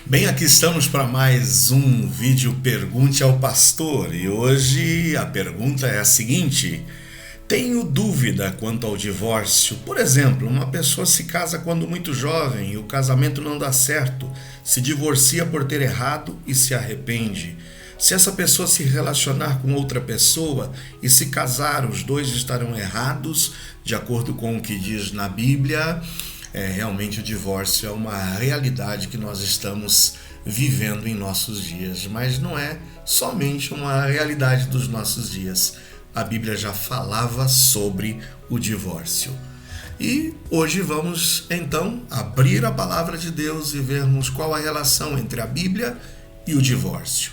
Bem, aqui estamos para mais um vídeo Pergunte ao Pastor e hoje a pergunta é a seguinte: tenho dúvida quanto ao divórcio. Por exemplo, uma pessoa se casa quando muito jovem e o casamento não dá certo, se divorcia por ter errado e se arrepende. Se essa pessoa se relacionar com outra pessoa e se casar, os dois estarão errados, de acordo com o que diz na Bíblia. Realmente o divórcio é uma realidade que nós estamos vivendo em nossos dias, mas não é somente uma realidade dos nossos dias. A Bíblia já falava sobre o divórcio. E hoje vamos então abrir a palavra de Deus e vermos qual a relação entre a Bíblia e o divórcio.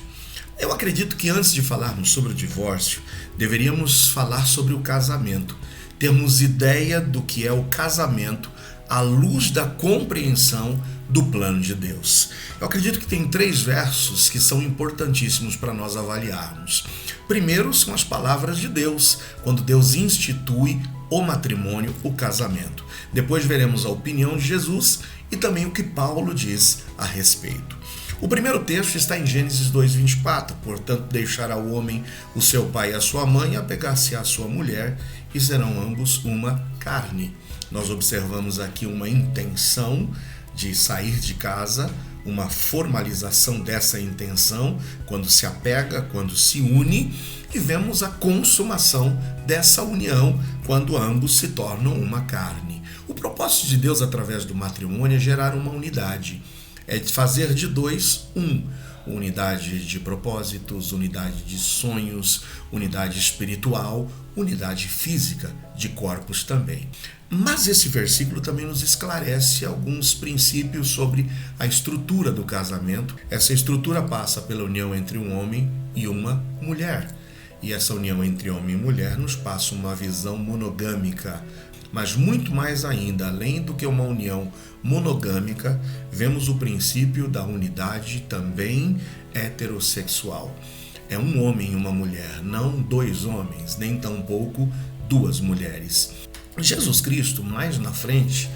Eu acredito que antes de falarmos sobre o divórcio, deveríamos falar sobre o casamento, termos ideia do que é o casamento à luz da compreensão do plano de Deus. Eu acredito que tem 3 versos que são importantíssimos para nós avaliarmos. Primeiro são as palavras de Deus, quando Deus institui o matrimônio, o casamento. Depois veremos a opinião de Jesus e também o que Paulo diz a respeito. O primeiro texto está em Gênesis 2:24, portanto deixará o homem o seu pai e a sua mãe e apegar-se à sua mulher e serão ambos uma carne. Nós observamos aqui uma intenção de sair de casa, uma formalização dessa intenção, quando se apega, quando se une, e vemos a consumação dessa união, quando ambos se tornam uma carne. O propósito de Deus através do matrimônio é gerar uma unidade, é de fazer de dois um. Unidade de propósitos, unidade de sonhos, unidade espiritual, unidade física, de corpos também. Mas esse versículo também nos esclarece alguns princípios sobre a estrutura do casamento. Essa estrutura passa pela união entre um homem e uma mulher. E essa união entre homem e mulher nos passa uma visão monogâmica. Mas muito mais ainda, além do que uma união monogâmica, vemos o princípio da unidade também heterossexual. É um homem e uma mulher, não 2 homens, nem tampouco 2 mulheres. Jesus Cristo, mais na frente,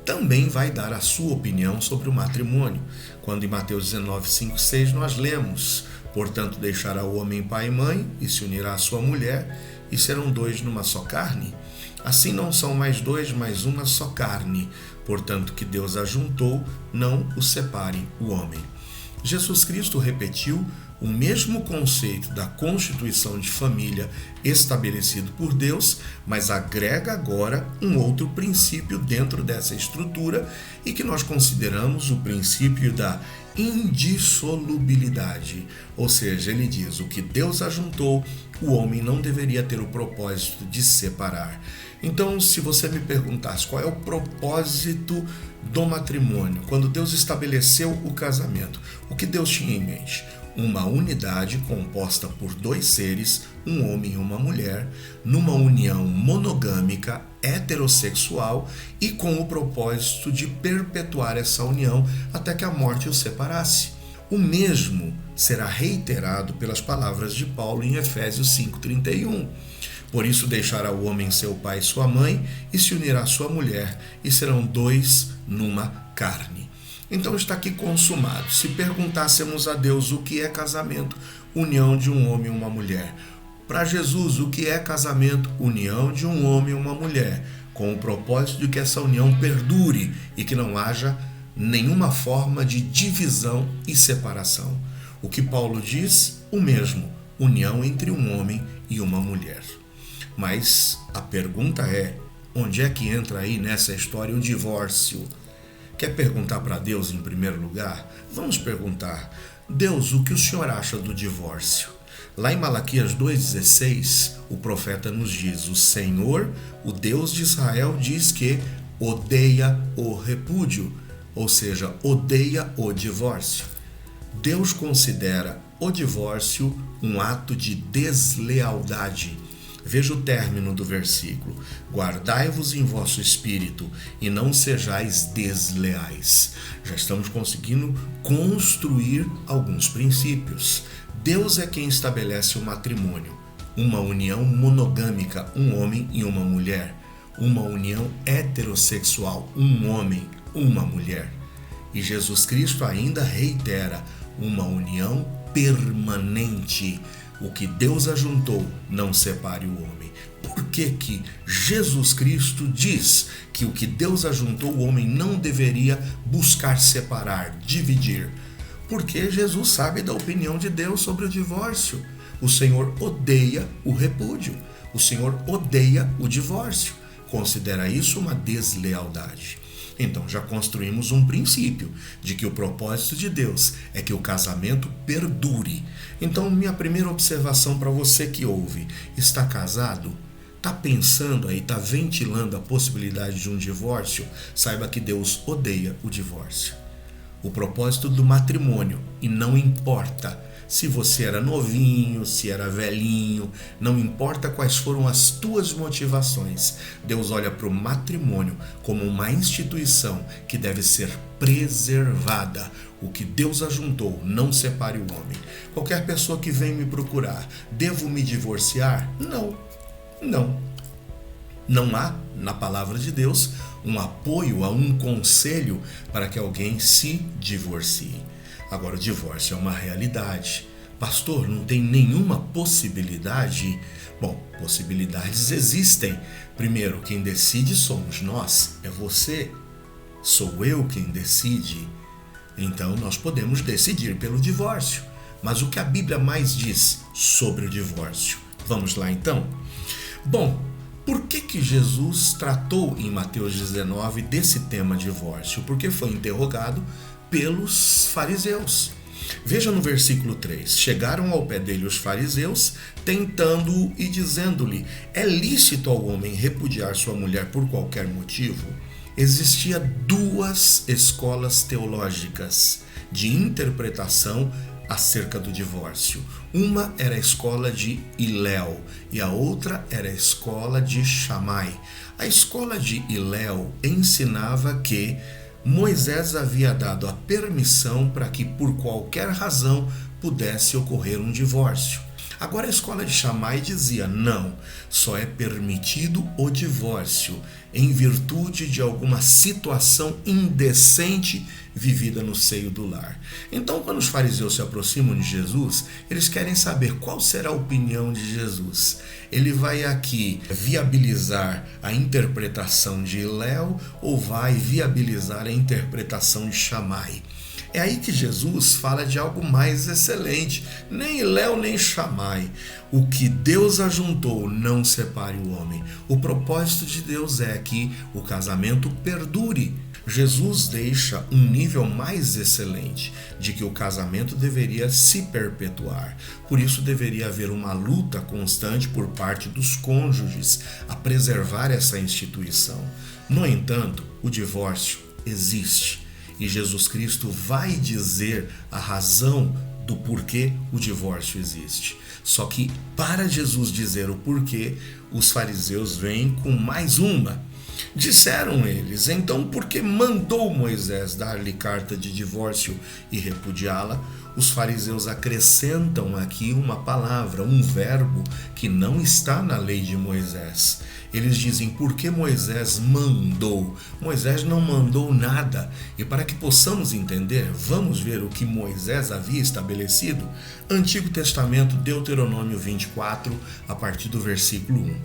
também vai dar a sua opinião sobre o matrimônio, quando em Mateus 19:5-6 nós lemos: portanto deixará o homem pai e mãe e se unirá à sua mulher e serão 2 numa só carne. Assim não são mais 2, mas uma só carne. Portanto, que Deus ajuntou, não o separe o homem. Jesus Cristo repetiu o mesmo conceito da constituição de família estabelecido por Deus, mas agrega agora um outro princípio dentro dessa estrutura e que nós consideramos o princípio da indissolubilidade. Ou seja, ele diz: o que Deus ajuntou, o homem não deveria ter o propósito de separar. Então, se você me perguntasse qual é o propósito do matrimônio, quando Deus estabeleceu o casamento, o que Deus tinha em mente? Uma unidade composta por 2 seres, um homem e uma mulher, numa união monogâmica, heterossexual e com o propósito de perpetuar essa união até que a morte os separasse. O mesmo será reiterado pelas palavras de Paulo em Efésios 5:31. Por isso deixará o homem seu pai e sua mãe e se unirá à sua mulher e serão 2 numa carne. Então está aqui consumado. Se perguntássemos a Deus o que é casamento, união de um homem e uma mulher. Para Jesus, o que é casamento? União de um homem e uma mulher, com o propósito de que essa união perdure e que não haja nenhuma forma de divisão e separação. O que Paulo diz? O mesmo, união entre um homem e uma mulher. Mas a pergunta é: onde é que entra aí nessa história o divórcio? Quer perguntar para Deus em primeiro lugar? Vamos perguntar: Deus, o que o Senhor acha do divórcio? Lá em Malaquias 2:16, o profeta nos diz: o Senhor, o Deus de Israel, diz que odeia o repúdio, ou seja, odeia o divórcio. Deus considera o divórcio um ato de deslealdade. Veja o término do versículo: guardai-vos em vosso espírito e não sejais desleais. Já estamos conseguindo construir alguns princípios. Deus é quem estabelece o matrimônio, uma união monogâmica, um homem e uma mulher, uma união heterossexual, um homem, uma mulher. E Jesus Cristo ainda reitera uma união permanente. O que Deus ajuntou, não separe o homem. Por que Jesus Cristo diz que o que Deus ajuntou, o homem não deveria buscar separar, dividir? Porque Jesus sabe da opinião de Deus sobre o divórcio. O Senhor odeia o repúdio. O Senhor odeia o divórcio. Considera isso uma deslealdade. Então já construímos um princípio de que o propósito de Deus é que o casamento perdure. Então minha primeira observação para você que ouve: está casado? Está pensando aí, está ventilando a possibilidade de um divórcio? Saiba que Deus odeia o divórcio. O propósito do matrimônio, e não importa se você era novinho, se era velhinho, não importa quais foram as tuas motivações, Deus olha para o matrimônio como uma instituição que deve ser preservada. O que Deus ajuntou, não separe o homem. Qualquer pessoa que vem me procurar, devo me divorciar? Não. Não há, na palavra de Deus, um apoio, um conselho para que alguém se divorcie. Agora, o divórcio é uma realidade. Pastor, não tem nenhuma possibilidade? Bom, possibilidades existem. Primeiro, quem decide somos nós, é você. Sou eu quem decide. Então, nós podemos decidir pelo divórcio. Mas o que a Bíblia mais diz sobre o divórcio? Vamos lá, então? Bom, por que Jesus tratou em Mateus 19 desse tema divórcio? Porque foi interrogado pelos fariseus. Veja no versículo 3. Chegaram ao pé dele os fariseus, tentando-o e dizendo-lhe: é lícito ao homem repudiar sua mulher por qualquer motivo? Existia duas escolas teológicas de interpretação acerca do divórcio. Uma era a escola de Hilel e a outra era a escola de Shammai. A escola de Hilel ensinava que Moisés havia dado a permissão para que por qualquer razão pudesse ocorrer um divórcio. Agora a escola de Shammai dizia: não, só é permitido o divórcio em virtude de alguma situação indecente vivida no seio do lar. Então, quando os fariseus se aproximam de Jesus, eles querem saber qual será a opinião de Jesus. Ele vai aqui viabilizar a interpretação de Hilel ou vai viabilizar a interpretação de Shammai? É aí que Jesus fala de algo mais excelente. Nem Hilel nem Shammai. O que Deus ajuntou, não separe o homem. O propósito de Deus é que o casamento perdure. Jesus deixa um nível mais excelente de que o casamento deveria se perpetuar. Por isso deveria haver uma luta constante por parte dos cônjuges a preservar essa instituição. No entanto, o divórcio existe. E Jesus Cristo vai dizer a razão do porquê o divórcio existe. Só que para Jesus dizer o porquê, os fariseus vêm com mais uma. Disseram eles: então por que mandou Moisés dar-lhe carta de divórcio e repudiá-la? Os fariseus acrescentam aqui uma palavra, um verbo que não está na lei de Moisés. Eles dizem: por que Moisés mandou? Moisés não mandou nada. E para que possamos entender, vamos ver o que Moisés havia estabelecido. Antigo Testamento, Deuteronômio 24, a partir do versículo 1.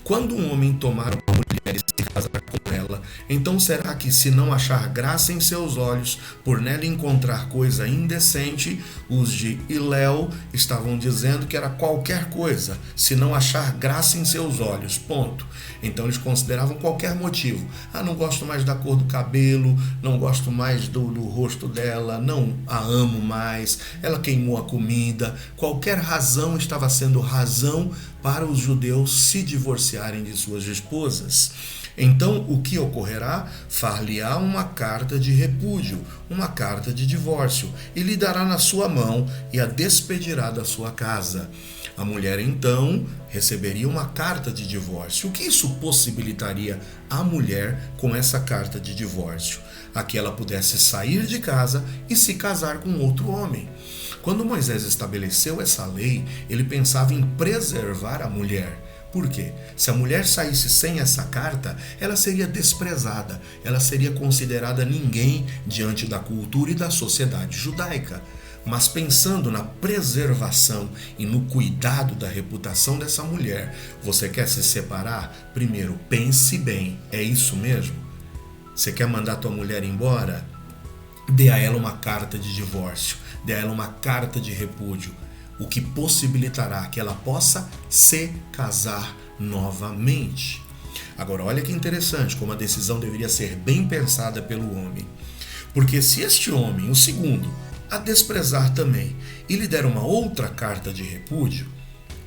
Quando um homem tomar uma mulher e se casar com ela, então será que, se não achar graça em seus olhos, por nela encontrar coisa indecente, os de Hilel estavam dizendo que era qualquer coisa, se não achar graça em seus olhos, ponto. Então eles consideravam qualquer motivo. Não gosto mais da cor do cabelo, não gosto mais do rosto dela, não a amo mais, ela queimou a comida. Qualquer razão estava sendo razão para os judeus se divorciarem de suas esposas. Então, o que ocorrerá? Far-lhe-á uma carta de repúdio, uma carta de divórcio, e lhe dará na sua mão e a despedirá da sua casa. A mulher, então, receberia uma carta de divórcio. O que isso possibilitaria à mulher com essa carta de divórcio? A que ela pudesse sair de casa e se casar com outro homem. Quando Moisés estabeleceu essa lei, ele pensava em preservar a mulher. Por quê? Se a mulher saísse sem essa carta, ela seria desprezada, ela seria considerada ninguém diante da cultura e da sociedade judaica. Mas pensando na preservação e no cuidado da reputação dessa mulher, você quer se separar? Primeiro, pense bem, é isso mesmo? Você quer mandar tua mulher embora? Dê a ela uma carta de divórcio, dê a ela uma carta de repúdio, o que possibilitará que ela possa se casar novamente. Agora, olha que interessante, como a decisão deveria ser bem pensada pelo homem. Porque se este homem, o segundo, a desprezar também, e lhe der uma outra carta de repúdio,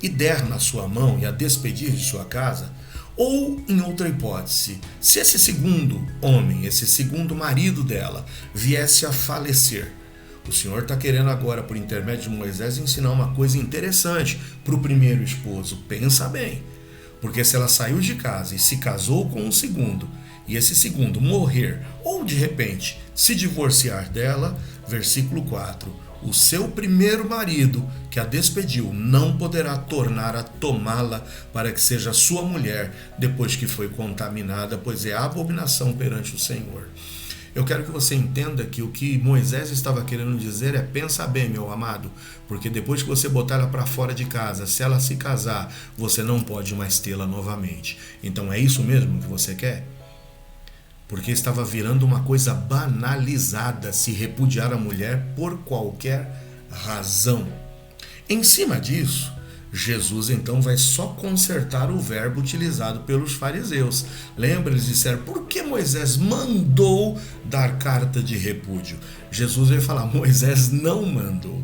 e der na sua mão e a despedir de sua casa, ou, em outra hipótese, se esse segundo homem, esse segundo marido dela, viesse a falecer, o Senhor está querendo agora, por intermédio de Moisés, ensinar uma coisa interessante para o primeiro esposo. Pensa bem, porque se ela saiu de casa e se casou com um segundo, e esse segundo morrer, ou de repente se divorciar dela, versículo 4, o seu primeiro marido, que a despediu, não poderá tornar a tomá-la para que seja sua mulher, depois que foi contaminada, pois é abominação perante o Senhor. Eu quero que você entenda que o que Moisés estava querendo dizer é: pensa bem, meu amado, porque depois que você botar ela para fora de casa, se ela se casar, você não pode mais tê-la novamente. Então é isso mesmo que você quer? Porque estava virando uma coisa banalizada se repudiar a mulher por qualquer razão. Em cima disso, Jesus então vai só consertar o verbo utilizado pelos fariseus. Lembra, eles disseram: por que Moisés mandou dar carta de repúdio? Jesus vai falar: Moisés não mandou.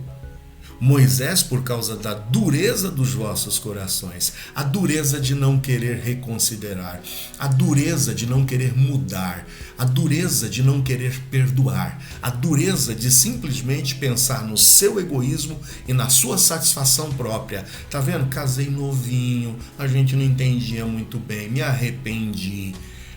Moisés, por causa da dureza dos vossos corações, a dureza de não querer reconsiderar, a dureza de não querer mudar, a dureza de não querer perdoar, a dureza de simplesmente pensar no seu egoísmo e na sua satisfação própria. Tá vendo? Casei novinho, a gente não entendia muito bem, me arrependi.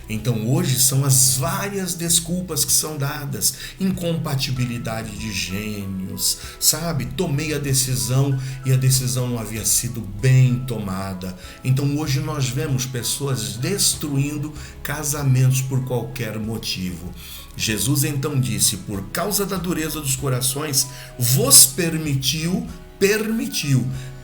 Então hoje são as várias desculpas que são dadas, incompatibilidade de gênios, sabe? Tomei a decisão e a decisão não havia sido bem tomada. Então hoje nós vemos pessoas destruindo casamentos por qualquer motivo. Jesus então disse: por causa da dureza dos corações, vos permitiu.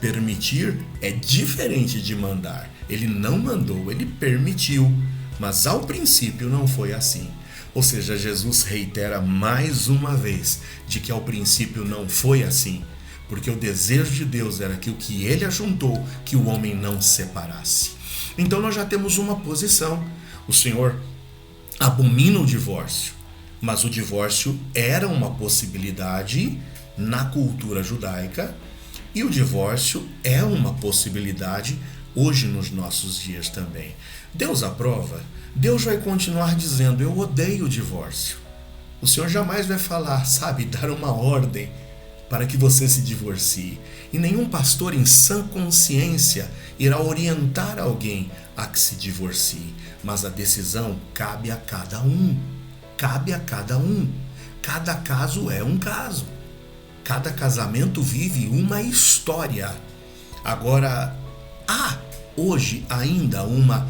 Permitir é diferente de mandar. Ele não mandou, ele permitiu. Mas ao princípio não foi assim. Ou seja, Jesus reitera mais uma vez de que ao princípio não foi assim, porque o desejo de Deus era que o que ele ajuntou, que o homem não separasse. Então nós já temos uma posição. O Senhor abomina o divórcio, mas o divórcio era uma possibilidade na cultura judaica e o divórcio é uma possibilidade hoje nos nossos dias também. Deus aprova? Deus vai continuar dizendo: eu odeio o divórcio. O Senhor jamais vai falar, sabe, dar uma ordem para que você se divorcie. E nenhum pastor em sã consciência irá orientar alguém a que se divorcie. Mas a decisão cabe a cada um. Cabe a cada um. Cada caso é um caso. Cada casamento vive uma história. Agora, há hoje ainda uma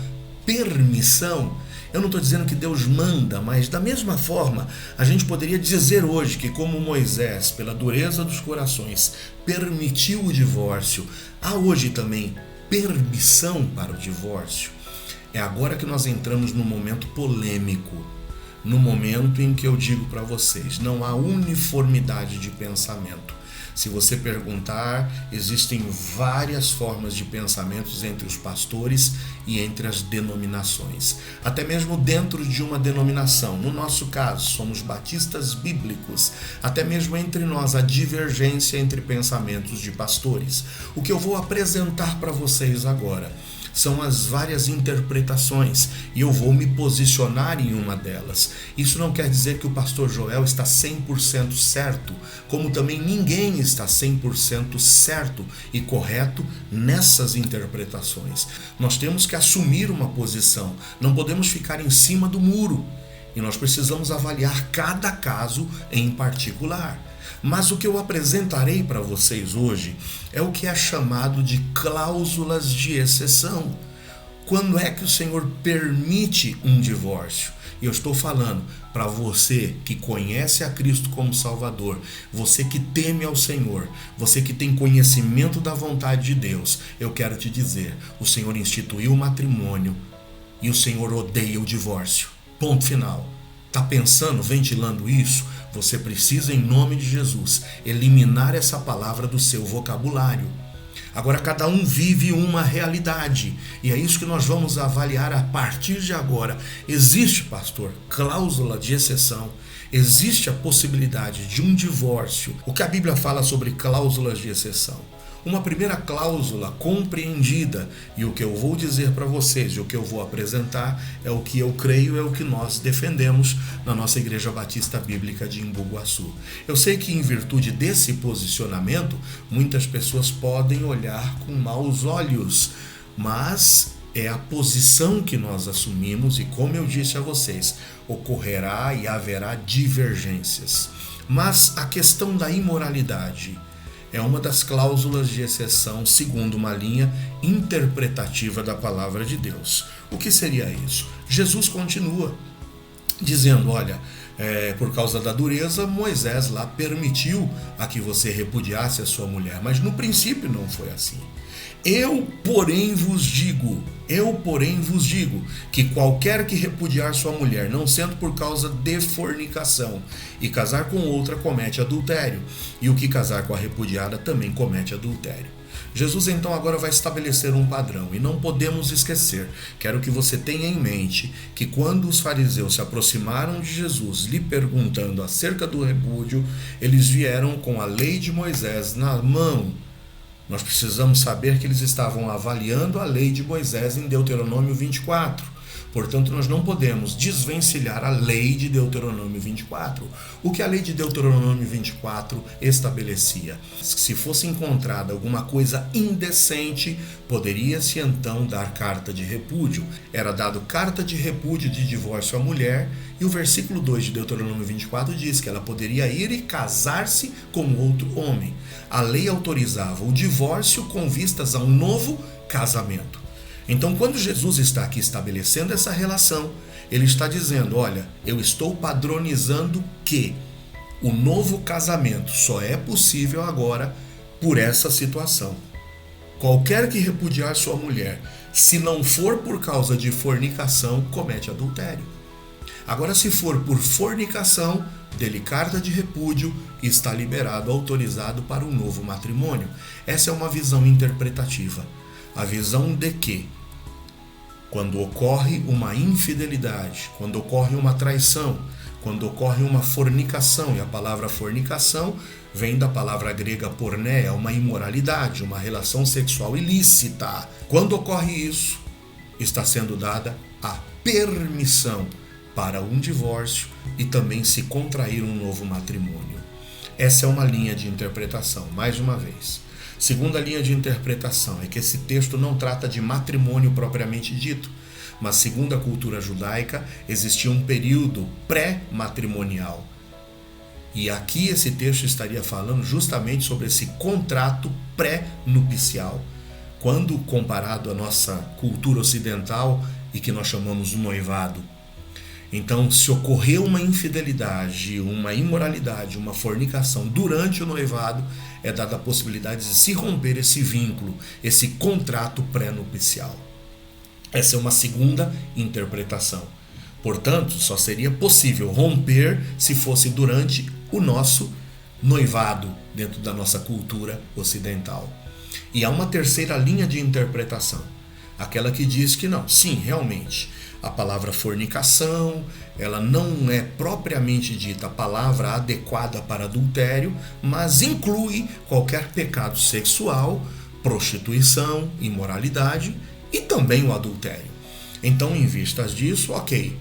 permissão. Eu não estou dizendo que Deus manda, mas da mesma forma a gente poderia dizer hoje que, como Moisés, pela dureza dos corações, permitiu o divórcio, há hoje também permissão para o divórcio. É agora que nós entramos num momento polêmico, no momento em que eu digo para vocês: não há uniformidade de pensamento. Se você perguntar, existem várias formas de pensamentos entre os pastores e entre as denominações. Até mesmo dentro de uma denominação. No nosso caso, somos batistas bíblicos. Até mesmo entre nós, a divergência entre pensamentos de pastores. O que eu vou apresentar para vocês agora são as várias interpretações e eu vou me posicionar em uma delas. Isso não quer dizer que o pastor Joel está 100% certo, como também ninguém está 100% certo e correto nessas interpretações. Nós temos que assumir uma posição, não podemos ficar em cima do muro e nós precisamos avaliar cada caso em particular. Mas o que eu apresentarei para vocês hoje é o que é chamado de cláusulas de exceção. Quando é que o Senhor permite um divórcio? E eu estou falando para você que conhece a Cristo como Salvador, você que teme ao Senhor, você que tem conhecimento da vontade de Deus, eu quero te dizer, o Senhor instituiu o matrimônio e o Senhor odeia o divórcio. Ponto final. Está pensando, ventilando isso? Você precisa, em nome de Jesus, eliminar essa palavra do seu vocabulário. Agora, cada um vive uma realidade, e é isso que nós vamos avaliar a partir de agora. Existe, pastor, cláusula de exceção, existe a possibilidade de um divórcio. O que a Bíblia fala sobre cláusulas de exceção? Uma primeira cláusula compreendida, e o que eu vou dizer para vocês, e o que eu vou apresentar, é o que eu creio, é o que nós defendemos na nossa Igreja Batista Bíblica de Embu-Guaçu. Eu sei que em virtude desse posicionamento, muitas pessoas podem olhar com maus olhos, mas é a posição que nós assumimos e, como eu disse a vocês, ocorrerá e haverá divergências. Mas a questão da imoralidade é uma das cláusulas de exceção segundo uma linha interpretativa da palavra de Deus. O que seria isso? Jesus continua dizendo, olha, por causa da dureza, Moisés lá permitiu a que você repudiasse a sua mulher, mas no princípio não foi assim. Eu, porém, vos digo, que qualquer que repudiar sua mulher, não sendo por causa de fornicação, e casar com outra, comete adultério, e o que casar com a repudiada também comete adultério. Jesus então agora vai estabelecer um padrão, e não podemos esquecer, quero que você tenha em mente, que quando os fariseus se aproximaram de Jesus, lhe perguntando acerca do repúdio, eles vieram com a lei de Moisés na mão. Nós precisamos saber que eles estavam avaliando a lei de Moisés em Deuteronômio 24. Portanto, nós não podemos desvencilhar a lei de Deuteronômio 24. O que a lei de Deuteronômio 24 estabelecia? Se fosse encontrada alguma coisa indecente, poderia-se então dar carta de repúdio. Era dado carta de repúdio de divórcio à mulher, e o versículo 2 de Deuteronômio 24 diz que ela poderia ir e casar-se com outro homem. A lei autorizava o divórcio com vistas a um novo casamento. Então, quando Jesus está aqui estabelecendo essa relação, ele está dizendo, olha, eu estou padronizando que o novo casamento só é possível agora por essa situação. Qualquer que repudiar sua mulher, se não for por causa de fornicação, comete adultério. Agora, se for por fornicação, dê-lhe carta de repúdio e está liberado, autorizado para um novo matrimônio. Essa é uma visão interpretativa. A visão de que, quando ocorre uma infidelidade, quando ocorre uma traição, quando ocorre uma fornicação, e a palavra fornicação vem da palavra grega porné, é uma imoralidade, uma relação sexual ilícita. Quando ocorre isso, está sendo dada a permissão para um divórcio e também se contrair um novo matrimônio. Essa é uma linha de interpretação, mais uma vez. Segunda linha de interpretação é que esse texto não trata de matrimônio propriamente dito, mas segundo a cultura judaica existia um período pré-matrimonial. E aqui esse texto estaria falando justamente sobre esse contrato pré-nupcial, quando comparado à nossa cultura ocidental e que nós chamamos noivado. Então, se ocorrer uma infidelidade, uma imoralidade, uma fornicação durante o noivado, é dada a possibilidade de se romper esse vínculo, esse contrato pré-nupcial. Essa é uma segunda interpretação. Portanto, só seria possível romper se fosse durante o nosso noivado, dentro da nossa cultura ocidental. E há uma terceira linha de interpretação, aquela que diz que não, sim, realmente, a palavra fornicação, ela não é propriamente dita a palavra adequada para adultério, mas inclui qualquer pecado sexual, prostituição, imoralidade e também o adultério. Então, em vistas disso, ok,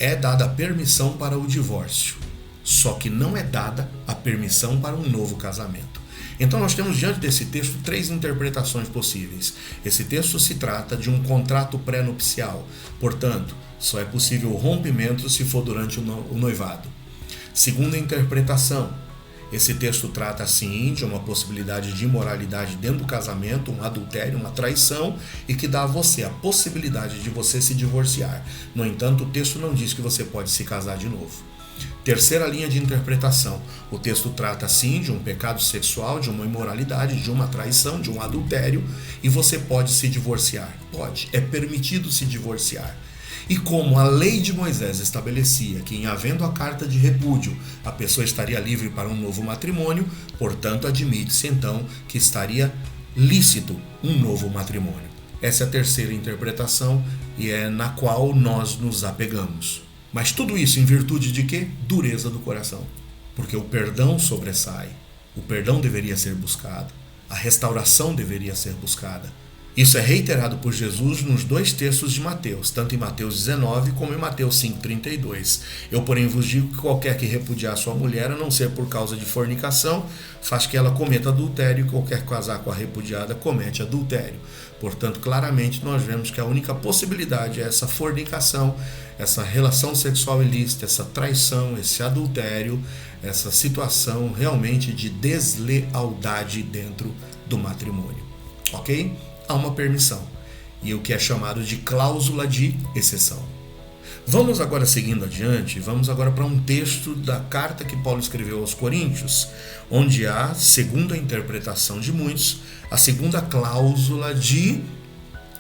é dada a permissão para o divórcio, só que não é dada a permissão para um novo casamento. Então nós temos diante desse texto três interpretações possíveis. Esse texto se trata de um contrato pré-nupcial, portanto, só é possível o rompimento se for durante o noivado. Segunda interpretação, Esse texto trata sim de uma possibilidade de imoralidade dentro do casamento, um adultério, uma traição, e que dá a você a possibilidade de você se divorciar. No entanto, o texto não diz que você pode se casar de novo. Terceira linha de interpretação. O texto trata sim de um pecado sexual, de uma imoralidade, de uma traição, de um adultério, e você pode se divorciar. Pode, é permitido se divorciar. E como a lei de Moisés estabelecia que, em havendo a carta de repúdio, a pessoa estaria livre para um novo matrimônio, portanto, admite-se então que estaria lícito um novo matrimônio. Essa é a terceira interpretação e é na qual nós nos apegamos. Mas tudo isso em virtude de quê? Dureza do coração. Porque o perdão sobressai, o perdão deveria ser buscado, a restauração deveria ser buscada. Isso é reiterado por Jesus nos dois textos de Mateus, tanto em Mateus 19 como em Mateus 5,32. Eu, porém, vos digo que qualquer que repudiar sua mulher, a não ser por causa de fornicação, faz que ela cometa adultério, e qualquer casar com a repudiada comete adultério. Portanto, claramente, nós vemos que a única possibilidade é essa fornicação, essa relação sexual ilícita, essa traição, esse adultério, essa situação realmente de deslealdade dentro do matrimônio. Ok? Há uma permissão, e o que é chamado de cláusula de exceção. Vamos agora seguindo adiante, vamos agora para um texto da carta que Paulo escreveu aos Coríntios, onde há, segundo a interpretação de muitos, a segunda cláusula de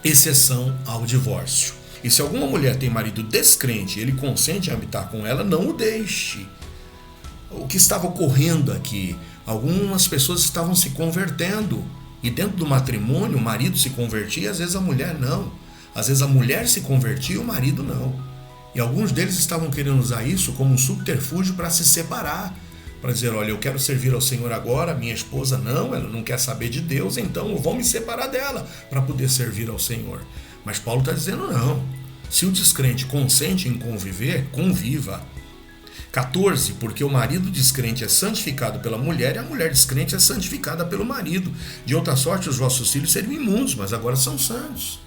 exceção ao divórcio. E se alguma mulher tem marido descrente e ele consente em habitar com ela, não o deixe. O que estava ocorrendo aqui? Algumas pessoas estavam se convertendo. E dentro do matrimônio, o marido se convertia e às vezes a mulher não. Às vezes a mulher se convertia e o marido não. E alguns deles estavam querendo usar isso como um subterfúgio para se separar. Para dizer, olha, eu quero servir ao Senhor agora, minha esposa não, ela não quer saber de Deus, então eu vou me separar dela para poder servir ao Senhor. Mas Paulo está dizendo não. Se o descrente consente em conviver, conviva. 14, porque o marido descrente é santificado pela mulher e a mulher descrente é santificada pelo marido. De outra sorte, os vossos filhos seriam imundos, mas agora são santos.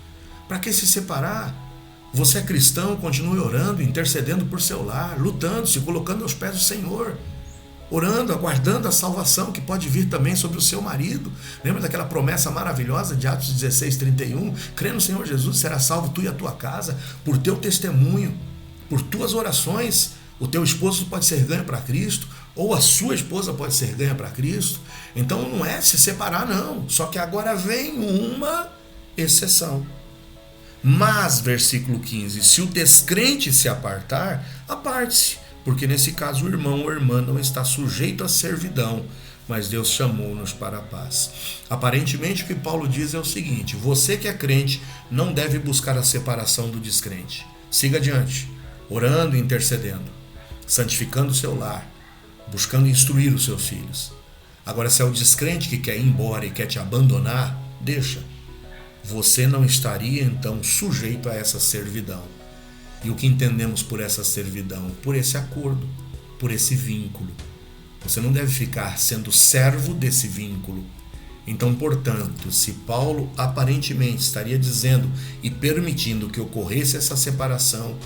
Para que se separar? Você é cristão, continue orando, intercedendo por seu lar, lutando, se colocando aos pés do Senhor, orando, aguardando a salvação que pode vir também sobre o seu marido. Lembra daquela promessa maravilhosa de Atos 16:31? Crê no Senhor Jesus, será salvo tu e a tua casa, por teu testemunho, por tuas orações. O teu esposo pode ser ganho para Cristo, ou a sua esposa pode ser ganha para Cristo. Então não é se separar, não. Só que agora vem uma exceção. Mas, versículo 15, se o descrente se apartar, aparte-se, porque nesse caso o irmão ou irmã não está sujeito à servidão, mas Deus chamou-nos para a paz. Aparentemente o que Paulo diz é o seguinte: você que é crente não deve buscar a separação do descrente. Siga adiante, orando e intercedendo, santificando o seu lar, buscando instruir os seus filhos. Agora, se é o descrente que quer ir embora e quer te abandonar, deixa. Você não estaria, então, sujeito a essa servidão. E o que entendemos por essa servidão? Por esse acordo, por esse vínculo. Você não deve ficar sendo servo desse vínculo. Então, portanto, se Paulo aparentemente estaria dizendo e permitindo que ocorresse essa separação,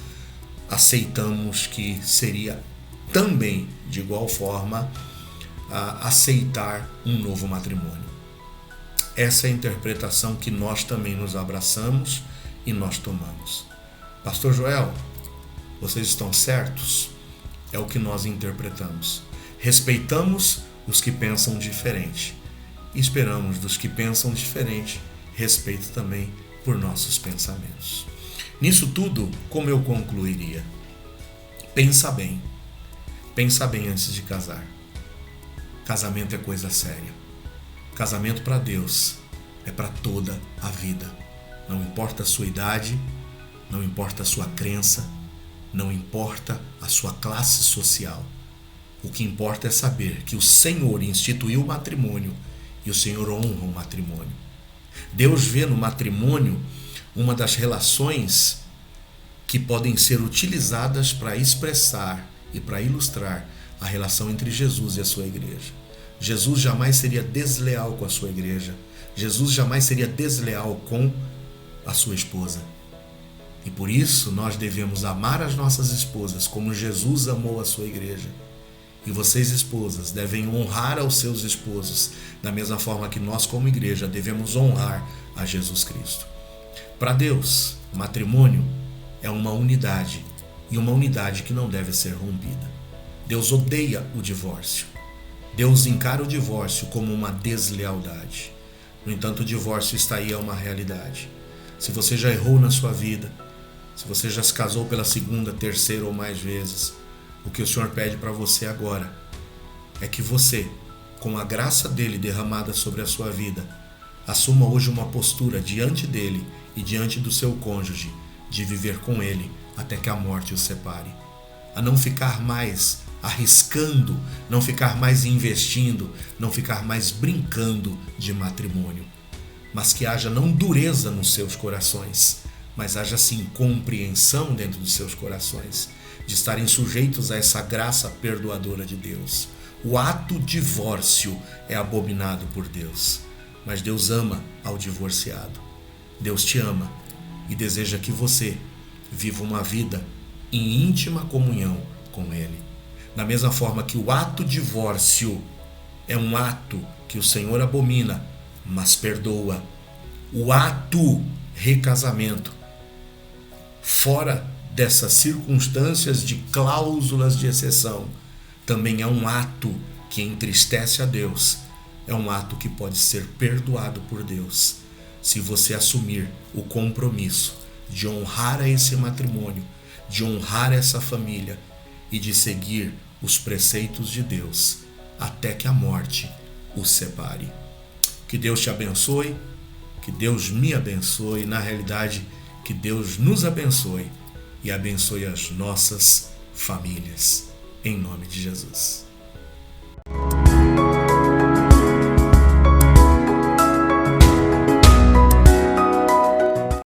aceitamos que seria também, de igual forma, aceitar um novo matrimônio. Essa é a interpretação que nós também nos abraçamos e nós tomamos. Pastor Joel, vocês estão certos? É o que nós interpretamos. Respeitamos os que pensam diferente e esperamos dos que pensam diferente respeito também por nossos pensamentos. Nisso tudo, como eu concluiria? Pensa bem antes de casar. Casamento é coisa séria. Casamento para Deus é para toda a vida. Não importa a sua idade, não importa a sua crença, não importa a sua classe social. O que importa é saber que o Senhor instituiu o matrimônio e o Senhor honra o matrimônio. Deus vê no matrimônio uma das relações que podem ser utilizadas para expressar e para ilustrar a relação entre Jesus e a sua igreja. Jesus jamais seria desleal com a sua igreja. Jesus jamais seria desleal com a sua esposa. E por isso nós devemos amar as nossas esposas como Jesus amou a sua igreja. E vocês, esposas, devem honrar aos seus esposos, da mesma forma que nós, como igreja, devemos honrar a Jesus Cristo. Para Deus, matrimônio é uma unidade, e uma unidade que não deve ser rompida. Deus odeia o divórcio. Deus encara o divórcio como uma deslealdade. No entanto, o divórcio está aí, é uma realidade. Se você já errou na sua vida, se você já se casou pela segunda, terceira ou mais vezes, o que o Senhor pede para você agora é que você, com a graça dele derramada sobre a sua vida, assuma hoje uma postura diante dele e diante do seu cônjuge de viver com ele até que a morte o separe. A não ficar mais arriscando, não ficar mais investindo, não ficar mais brincando de matrimônio, mas que haja não dureza nos seus corações, mas haja sim compreensão dentro dos seus corações, de estarem sujeitos a essa graça perdoadora de Deus. O ato divórcio é abominado por Deus, mas Deus ama ao divorciado. Deus te ama e deseja que você viva uma vida em íntima comunhão com Ele. Da mesma forma que o ato divórcio é um ato que o Senhor abomina, mas perdoa. O ato recasamento, fora dessas circunstâncias de cláusulas de exceção, também é um ato que entristece a Deus, é um ato que pode ser perdoado por Deus, se você assumir o compromisso de honrar a esse matrimônio, de honrar essa família e de seguir os preceitos de Deus até que a morte os separe. Que Deus te abençoe, que Deus me abençoe, na realidade, que Deus nos abençoe e abençoe as nossas famílias. Em nome de Jesus.